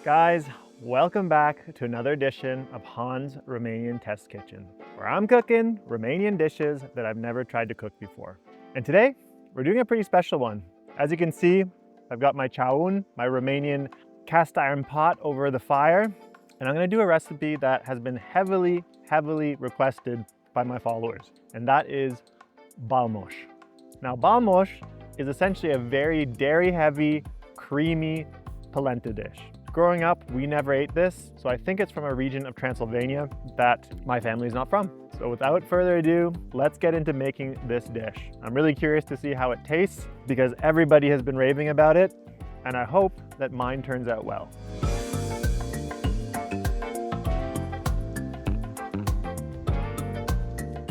Guys, welcome back to another edition of Han's Romanian Test Kitchen, where I'm cooking Romanian dishes that I've never tried to cook before. And today, we're doing a pretty special one. As you can see, I've got my chaun, my Romanian cast iron pot over the fire, and I'm gonna do a recipe that has been heavily requested by my followers, and that is balmosh. Now, balmosh is essentially a very dairy-heavy, creamy polenta dish. Growing up, we never ate this, so I think it's from a region of Transylvania that my family's not from. So without further ado, let's get into making this dish. I'm really curious to see how it tastes because everybody has been raving about it, and I hope that mine turns out well.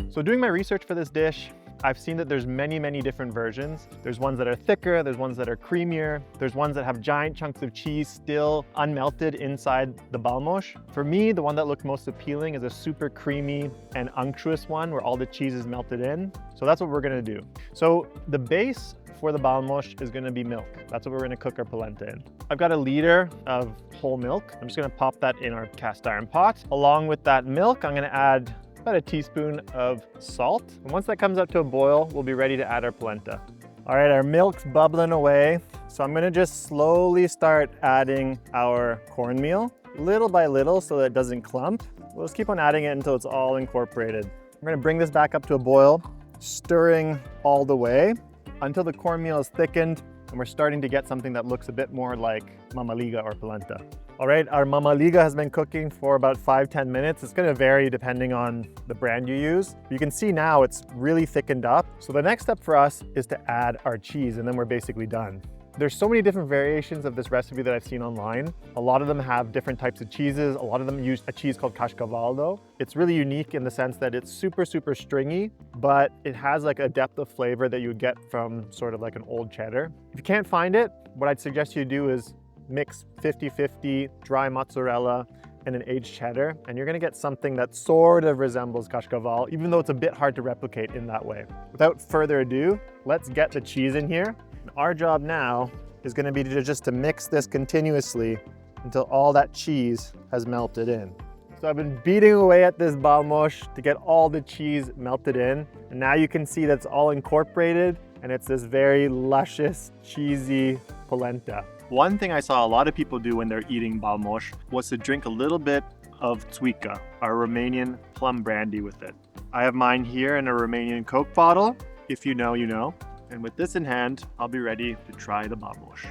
So doing my research for this dish, I've seen that there's many different versions. There's ones that are thicker, there's ones that are creamier, there's ones that have giant chunks of cheese still unmelted inside the balmosh. For me, the one that looked most appealing is a super creamy and unctuous one where all the cheese is melted in. So that's what we're gonna do. So the base for the balmosh is gonna be milk. That's what we're gonna cook our polenta in. I've got a liter of whole milk. I'm just gonna pop that in our cast iron pot. Along with that milk, I'm gonna add about a teaspoon of salt. And once that comes up to a boil, we'll be ready to add our polenta. All right, our milk's bubbling away. So I'm gonna just slowly start adding our cornmeal, little by little so that it doesn't clump. We'll just keep on adding it until it's all incorporated. We're gonna bring this back up to a boil, stirring all the way until the cornmeal is thickened and we're starting to get something that looks a bit more like mamaliga or polenta. All right, our mamaliga has been cooking for about 5-10 minutes. It's gonna vary depending on the brand you use. You can see now it's really thickened up. So the next step for us is to add our cheese and then we're basically done. There's so many different variations of this recipe that I've seen online. A lot of them have different types of cheeses. A lot of them use a cheese called cașcaval though. It's really unique in the sense that it's super stringy, but it has like a depth of flavor that you would get from sort of like an old cheddar. If you can't find it, what I'd suggest you do is mix 50-50 dry mozzarella and an aged cheddar, and you're gonna get something that sort of resembles cașcaval, even though it's a bit hard to replicate in that way. Without further ado, let's get the cheese in here. And our job now is gonna be to mix this continuously until all that cheese has melted in. So I've been beating away at this balmosh to get all the cheese melted in, and now you can see that's all incorporated, and it's this very luscious, cheesy polenta. One thing I saw a lot of people do when they're eating balmosh was to drink a little bit of țuică, our Romanian plum brandy with it. I have mine here in a Romanian Coke bottle. If you know, you know. And with this in hand, I'll be ready to try the balmosh.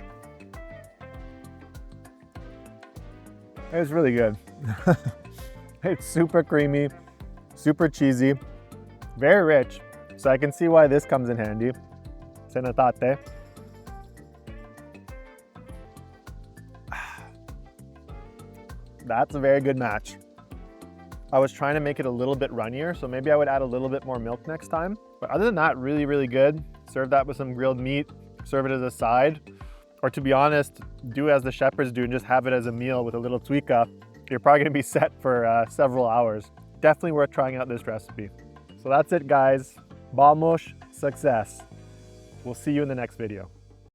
It's really good. It's super creamy, super cheesy, very rich. So I can see why this comes in handy. Sănătate. That's a very good match. I was trying to make it a little bit runnier, so maybe I would add a little bit more milk next time. But other than that, really good. Serve that with some grilled meat, serve it as a side. Or to be honest, do as the shepherds do and just have it as a meal with a little țuică. You're probably gonna be set for several hours. Definitely worth trying out this recipe. So that's it, guys. Balmosh success. We'll see you in the next video.